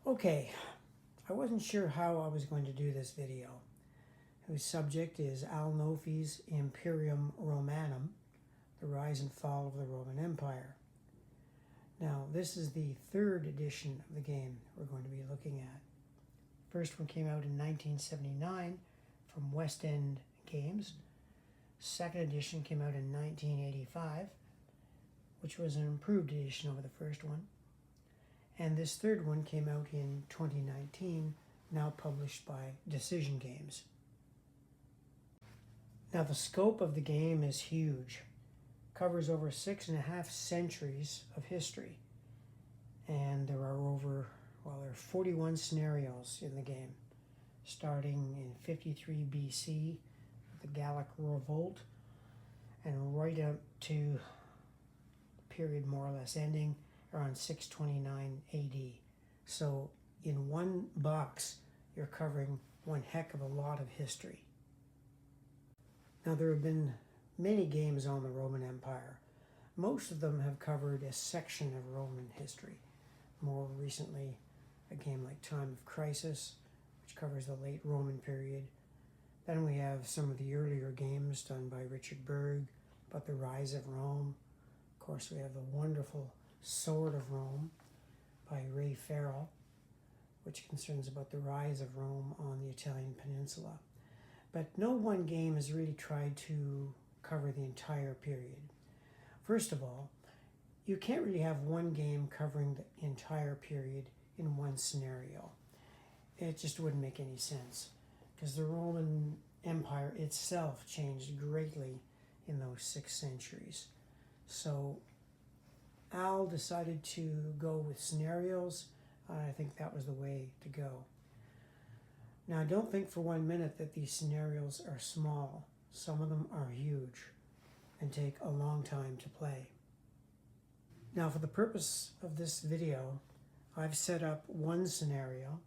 Okay, I wasn't sure how I was going to do this video, whose subject is Al Nofi's Imperium Romanum, the rise and fall of the Roman Empire. Now, this is the third edition of the game we're going to be looking at. First one came out in 1979 from West End Games. Second edition came out in 1985, which was an improved edition over the first one. And this third one came out in 2019, now published by Decision Games. Now the scope of the game is huge. Covers over 6.5 centuries of history. And there are 41 scenarios in the game, starting in 53 BC with the Gallic Revolt, and right up to the period more or less ending around 629 AD. So in one box, you're covering one heck of a lot of history. Now there have been many games on the Roman Empire. Most of them have covered a section of Roman history. More recently, a game like Time of Crisis, which covers the late Roman period. Then we have some of the earlier games done by Richard Berg about the rise of Rome. Of course, we have the wonderful Sword of Rome by Ray Farrell, which concerns about the rise of Rome on the Italian peninsula. But no one game has really tried to cover the entire period. First of all, you can't really have one game covering the entire period in one scenario. It just wouldn't make any sense, because the Roman Empire itself changed greatly in those 6 centuries. So Al decided to go with scenarios. I think that was the way to go. Now, don't think for 1 minute that these scenarios are small. Some of them are huge and take a long time to play. Now, for the purpose of this video, I've set up one scenario,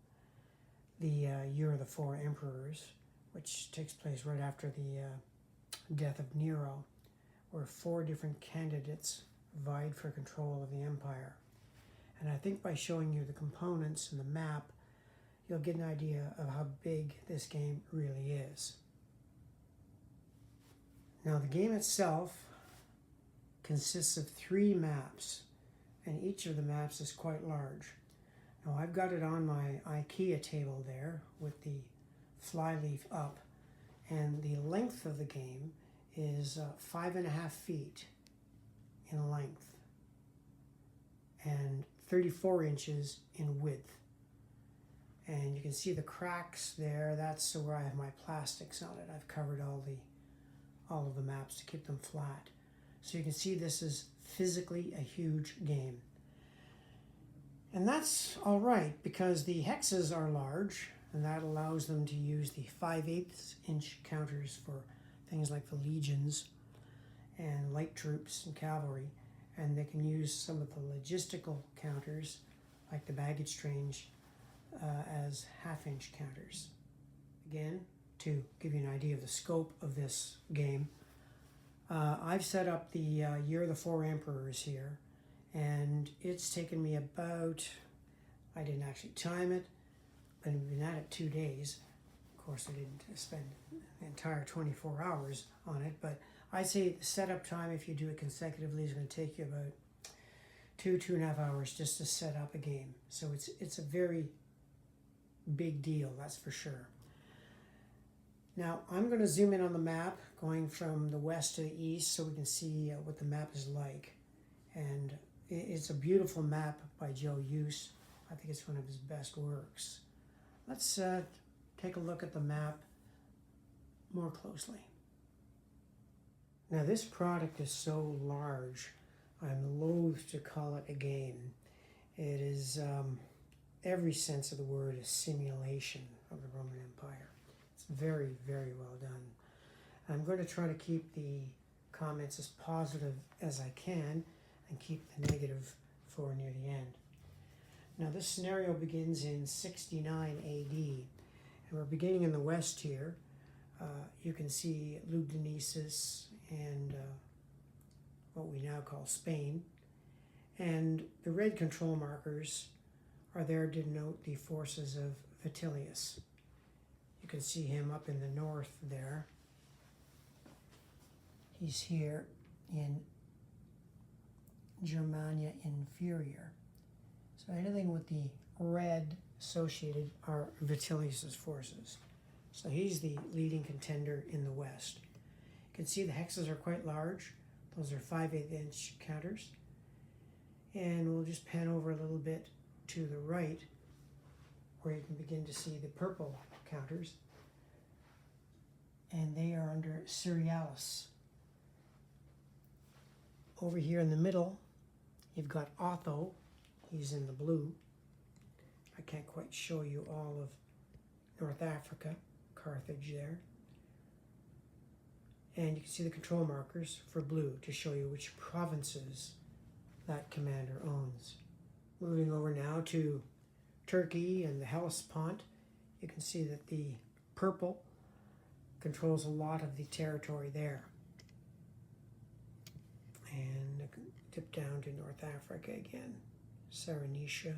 the Year of the Four Emperors, which takes place right after the death of Nero, where 4 different candidates vied for control of the empire. And I think by showing you the components and the map, you'll get an idea of how big this game really is. Now the game itself consists of 3 maps, and each of the maps is quite large. Now I've got it on my IKEA table there with the flyleaf up, and the length of the game is 5.5 feet in length and 34 inches in width. And you can see the cracks there. That's where I have my plastics on it. I've covered all of the maps to keep them flat. So you can see this is physically a huge game. And that's all right, because the hexes are large, and that allows them to use the 5/8 inch counters for things like the legions and light troops and cavalry, and they can use some of the logistical counters like the baggage trains as 1/2 inch counters. Again, to give you an idea of the scope of this game, I've set up the Year of the Four Emperors here, and it's taken me about, I didn't actually time it, but I've been at it 2 days. Of course, I didn't spend the entire 24 hours on it, but I'd say the setup time, if you do it consecutively, is going to take you about 2.5 hours just to set up a game. So it's a very big deal, that's for sure. Now, I'm going to zoom in on the map, going from the west to the east, so we can see what the map is like. And it's a beautiful map by Joe Huse. I think it's one of his best works. Let's take a look at the map more closely. Now, this product is so large, I'm loath to call it a game. It is, every sense of the word, a simulation of the Roman Empire. It's very, very well done. I'm going to try to keep the comments as positive as I can and keep the negative for near the end. Now, this scenario begins in 69 AD, and we're beginning in the west here. You can see Lugdunensis and what we now call Spain. And the red control markers are there to denote the forces of Vitellius. You can see him up in the north there. He's here in Germania Inferior. So anything with the red associated are Vitellius's forces. So he's the leading contender in the west. You can see the hexes are quite large. Those are 5/8 inch counters. And we'll just pan over a little bit to the right where you can begin to see the purple counters. And they are under Cerealis. Over here in the middle, you've got Otho. He's in the blue. I can't quite show you all of North Africa, Carthage there. And you can see the control markers for blue to show you which provinces that commander owns. Moving over now to Turkey and the Hellespont, you can see that the purple controls a lot of the territory there. And dip down to North Africa again. Cyrenaica,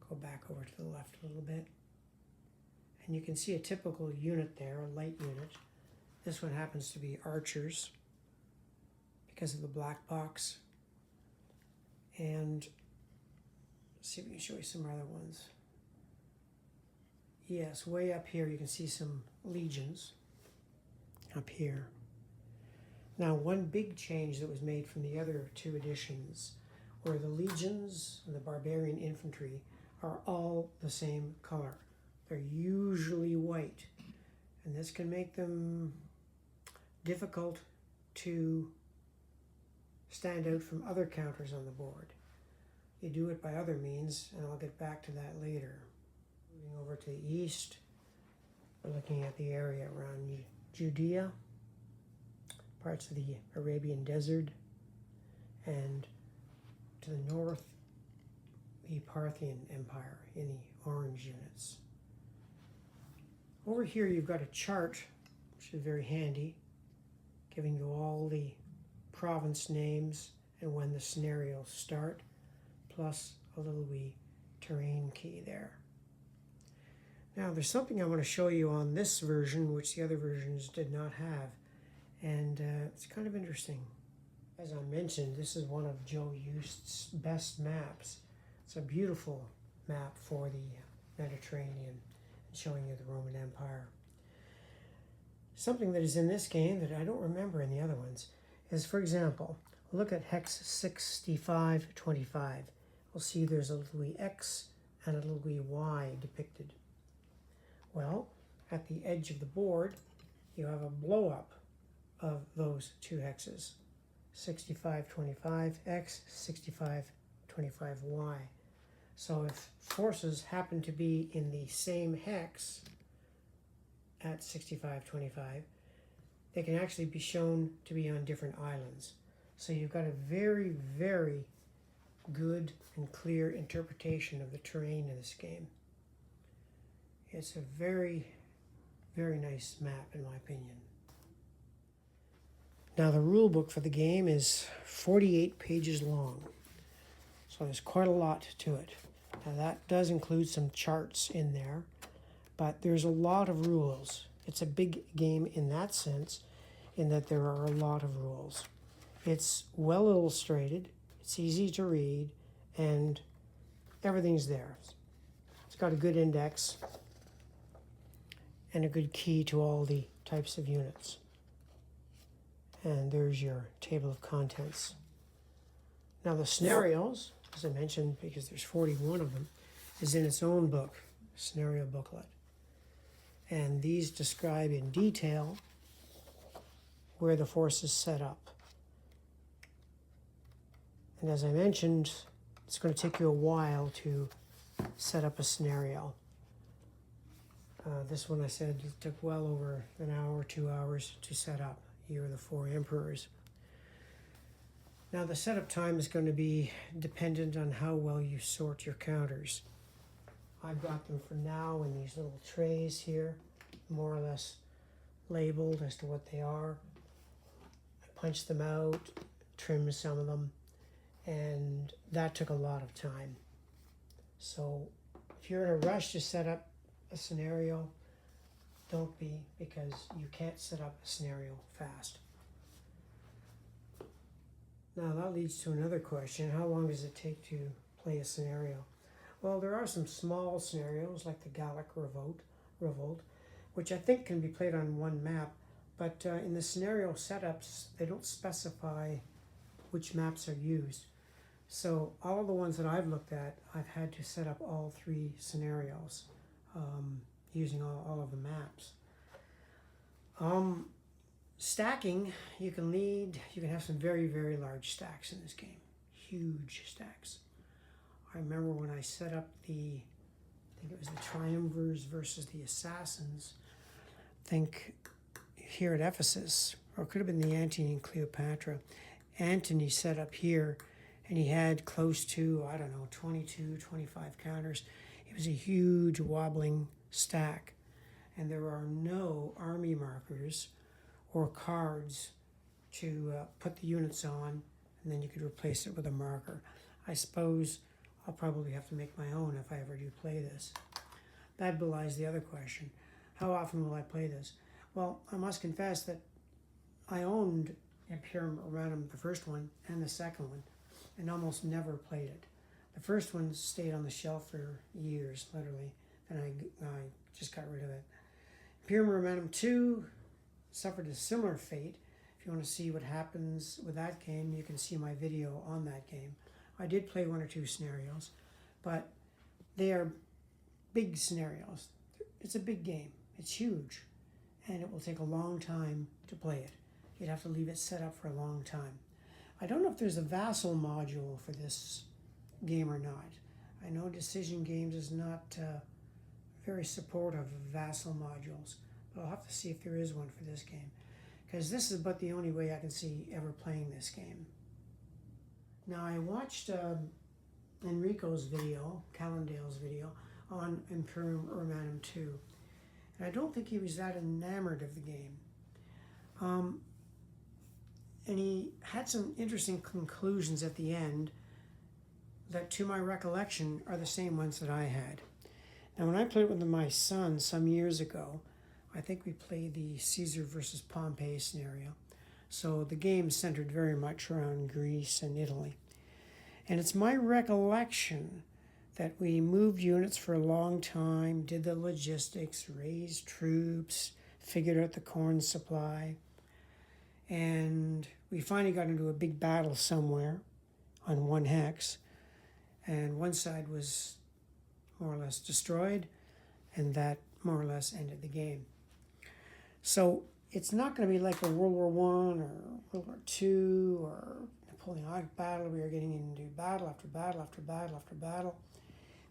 go back over to the left a little bit. And you can see a typical unit there, a light unit. This one happens to be archers because of the black box. And let's see if we can show you some other ones. Yes, way up here you can see some legions up here. Now, one big change that was made from the other two editions were the legions and the barbarian infantry are all the same color. They're usually white, and this can make them difficult to stand out from other counters on the board. You do it by other means, and I'll get back to that later. Moving over to the east, we're looking at the area around Judea, parts of the Arabian Desert, and to the north, the Parthian Empire in the orange units. Over here you've got a chart, which is very handy, giving you all the province names and when the scenarios start, plus a little wee terrain key there. Now there's something I want to show you on this version which the other versions did not have, and it's kind of interesting. As I mentioned, this is one of Joe Eust's best maps. It's a beautiful map for the Mediterranean, showing you the Roman Empire. Something that is in this game that I don't remember in the other ones is, for example, look at hex 6525. We'll see there's a little wee X and a little wee Y depicted. Well, at the edge of the board, you have a blow up of those two hexes, 6525X, 6525Y. So if forces happen to be in the same hex at 6525, they can actually be shown to be on different islands. So you've got a very, very good and clear interpretation of the terrain in this game. It's a very, very nice map in my opinion. Now the rule book for the game is 48 pages long, so there's quite a lot to it. Now that does include some charts in there, but there's a lot of rules. It's a big game in that sense, in that there are a lot of rules. It's well illustrated, it's easy to read, and everything's there. It's got a good index and a good key to all the types of units. And there's your table of contents. Now the scenarios, as I mentioned, because there's 41 of them, is in its own book, scenario booklet. And these describe in detail where the force is set up. And as I mentioned, it's going to take you a while to set up a scenario. This one I said it took well over an hour, 2 hours to set up. Here are the 4 emperors. Now the setup time is going to be dependent on how well you sort your counters. I've got them for now in these little trays here, more or less labeled as to what they are. I punched them out, trimmed some of them, and that took a lot of time. So if you're in a rush to set up a scenario, don't be, because you can't set up a scenario fast. Now that leads to another question. How long does it take to play a scenario? Well, there are some small scenarios like the Gallic Revolt, which I think can be played on one map, but in the scenario setups, they don't specify which maps are used. So all the ones that I've looked at, I've had to set up all 3 scenarios using all of the maps. Stacking, you can have some very, very large stacks in this game. Huge stacks. I remember when I set up I think it was the Triumvirs versus the Assassins. I think here at Ephesus, or it could have been the Antony and Cleopatra. Antony set up here, and he had close to, 22, 25 counters. It was a huge wobbling stack, and there are no army markers or cards to put the units on, and then you could replace it with a marker. I suppose I'll probably have to make my own if I ever do play this. That belies the other question. How often will I play this? Well, I must confess that I owned Imperium Romanum, the first one, and the second one, and almost never played it. The first one stayed on the shelf for years, literally, and I just got rid of it. Imperium Romanum 2 suffered a similar fate. If you want to see what happens with that game, you can see my video on that game. I did play 1 or 2 scenarios, but they are big scenarios. It's a big game. It's huge, and it will take a long time to play it. You'd have to leave it set up for a long time. I don't know if there's a vassal module for this game or not. I know Decision Games is not very supportive of vassal modules, but I'll have to see if there is one for this game, because this is about the only way I can see ever playing this game. Now, I watched Enrico's video, Callendale's video, on Imperium Romanum 2, and I don't think he was that enamored of the game. And he had some interesting conclusions at the end that, to my recollection, are the same ones that I had. Now, when I played with my son some years ago, I think we played the Caesar versus Pompey scenario. So the game centered very much around Greece and Italy. And it's my recollection that we moved units for a long time, did the logistics, raised troops, figured out the corn supply, and we finally got into a big battle somewhere on 1 hex, and one side was more or less destroyed, and that more or less ended the game. So it's not going to be like a World War I or World War II or Napoleonic battle. We are getting into battle after battle after battle after battle.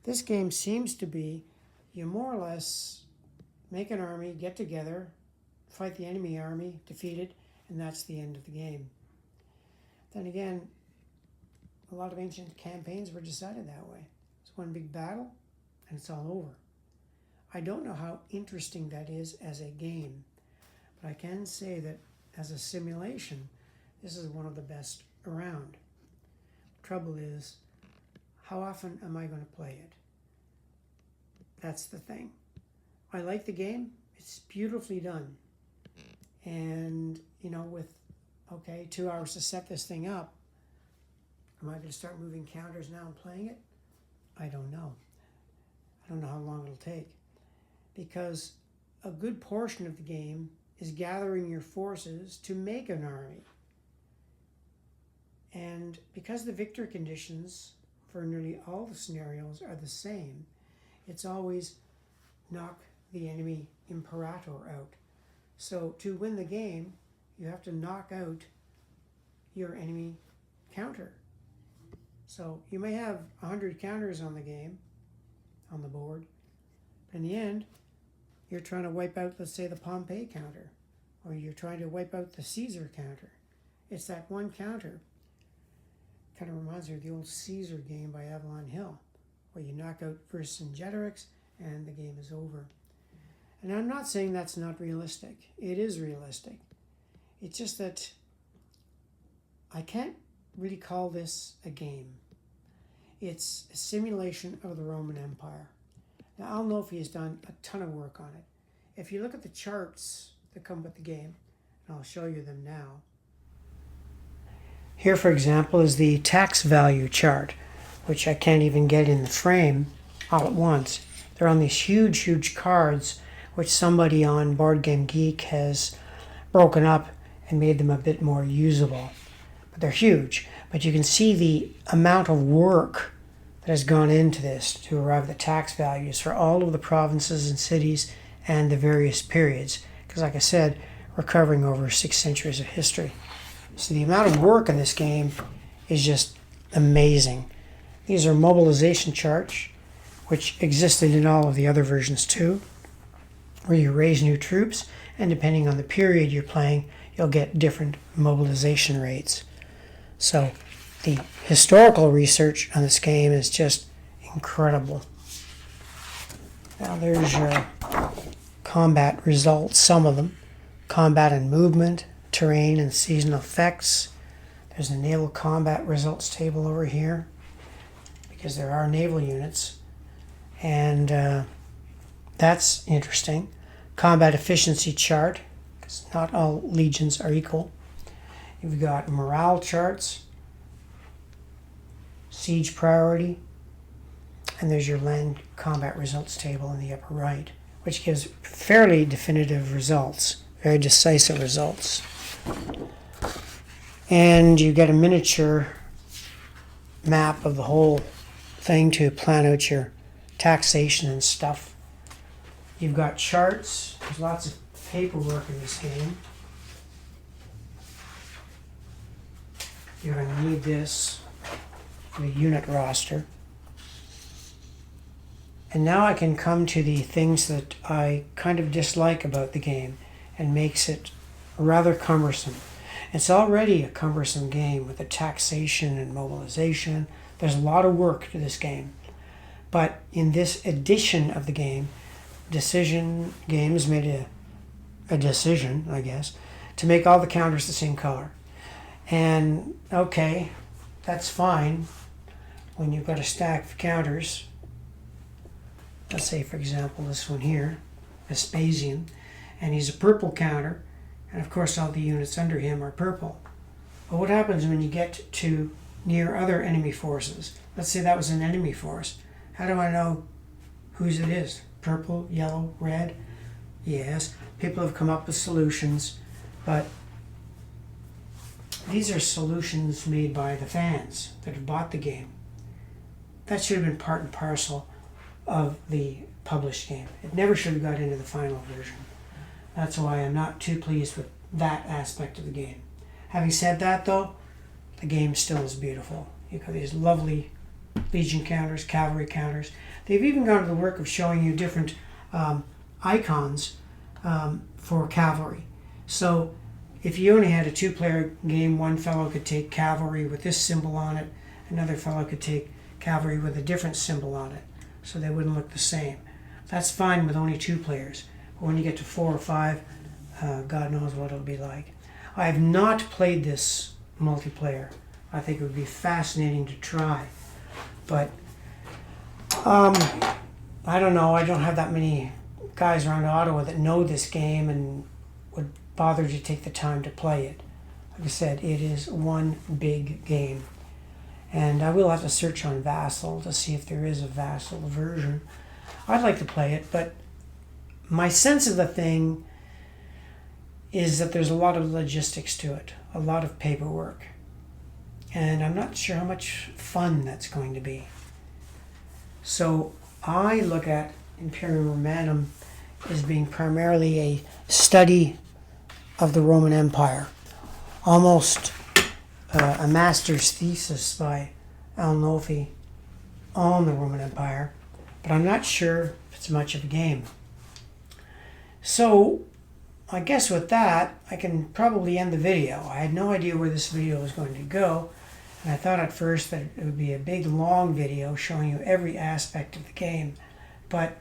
This game seems to be, you more or less make an army, get together, fight the enemy army, defeat it, and that's the end of the game. Then again, a lot of ancient campaigns were decided that way. It's one big battle, and it's all over. I don't know how interesting that is as a game, but I can say that as a simulation, this is one of the best around. Trouble is, how often am I going to play it? That's the thing. I like the game. It's beautifully done. And, with, 2 hours to set this thing up, am I going to start moving counters now and playing it? I don't know. I don't know how long it'll take. Because a good portion of the game is gathering your forces to make an army. And because the victory conditions for nearly all the scenarios are the same, it's always knock the enemy imperator out. So to win the game, you have to knock out your enemy counter. So you may have 100 counters on the game, on the board. In the end, you're trying to wipe out, let's say, the Pompey counter, or you're trying to wipe out the Caesar counter. It's that one counter. Kind of reminds me of the old Caesar game by Avalon Hill, where you knock out Vercingetorix and the game is over. And I'm not saying that's not realistic. It is realistic. It's just that I can't really call this a game. It's a simulation of the Roman Empire. Now, Nofi has done a ton of work on it. If you look at the charts that come with the game, and I'll show you them now. Here, for example, is the tax value chart, which I can't even get in the frame all at once. They're on these huge, huge cards, which somebody on Board Game Geek has broken up and made them a bit more usable. But they're huge. But you can see the amount of work that has gone into this to arrive at the tax values for all of the provinces and cities and the various periods. Because like I said, we're covering over 6 centuries of history. So the amount of work in this game is just amazing. These are mobilization charts, which existed in all of the other versions too, where you raise new troops, and depending on the period you're playing, you'll get different mobilization rates. So the historical research on this game is just incredible. Now there's your combat results, some of them. Combat and movement, terrain and seasonal effects. There's a naval combat results table over here, because there are naval units. And that's interesting. Combat efficiency chart, because not all legions are equal. You've got morale charts, siege priority, and there's your land combat results table in the upper right, which gives fairly definitive results, very decisive results. And you get a miniature map of the whole thing to plan out your taxation and stuff. You've got charts. There's lots of paperwork in this game. You're going to need this for the unit roster. And now I can come to the things that I kind of dislike about the game and makes it rather cumbersome. It's already a cumbersome game with the taxation and mobilization. There's a lot of work to this game. But in this edition of the game, Decision Games made a decision, I guess, to make all the counters the same color. And okay, that's fine when you've got a stack of counters. Let's say, for example, this one here, Vespasian, and he's a purple counter, and of course all the units under him are purple. But what happens when you get to near other enemy forces? Let's say that was an enemy force. How do I know whose it is? Purple, yellow, red? Yes, people have come up with solutions, but these are solutions made by the fans that have bought the game. That should have been part and parcel of the published game. It never should have got into the final version. That's why I'm not too pleased with that aspect of the game. Having said that though, the game still is beautiful. You've got these lovely legion counters, cavalry counters. They've even gone to the work of showing you different icons for cavalry. So if you only had a 2-player game, one fellow could take cavalry with this symbol on it, another fellow could take cavalry with a different symbol on it, so they wouldn't look the same. That's fine with only 2 players. But when you get to 4 or 5, God knows what it'll be like. I have not played this multiplayer. I think it would be fascinating to try. But I don't know. I don't have that many guys around Ottawa that know this game and would bother to take the time to play it. Like I said, it is one big game. And I will have to search on Vassal to see if there is a Vassal version. I'd like to play it, but my sense of the thing is that there's a lot of logistics to it, a lot of paperwork. And I'm not sure how much fun that's going to be. So I look at Imperium Romanum as being primarily a study of the Roman Empire. Almost a master's thesis by Nofi on the Roman Empire, but I'm not sure if it's much of a game. So I guess with that, I can probably end the video. I had no idea where this video was going to go, and I thought at first that it would be a big long video showing you every aspect of the game, but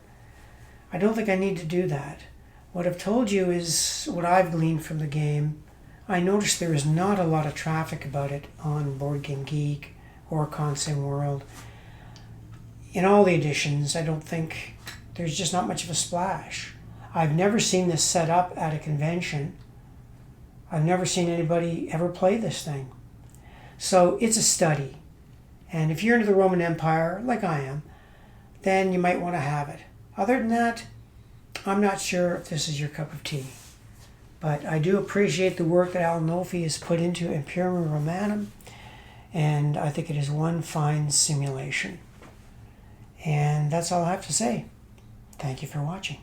I don't think I need to do that. What I've told you is what I've gleaned from the game. I noticed there is not a lot of traffic about it on Board Game Geek or Consim World. in all the editions, I don't think there's just not much of a splash. I've never seen this set up at a convention. I've never seen anybody ever play this thing. So it's a study. And if you're into the Roman Empire, like I am, then you might want to have it. Other than that, I'm not sure if this is your cup of tea. But I do appreciate the work that Al Nofi has put into Imperium Romanum, and I think it is one fine simulation. And that's all I have to say. Thank you for watching.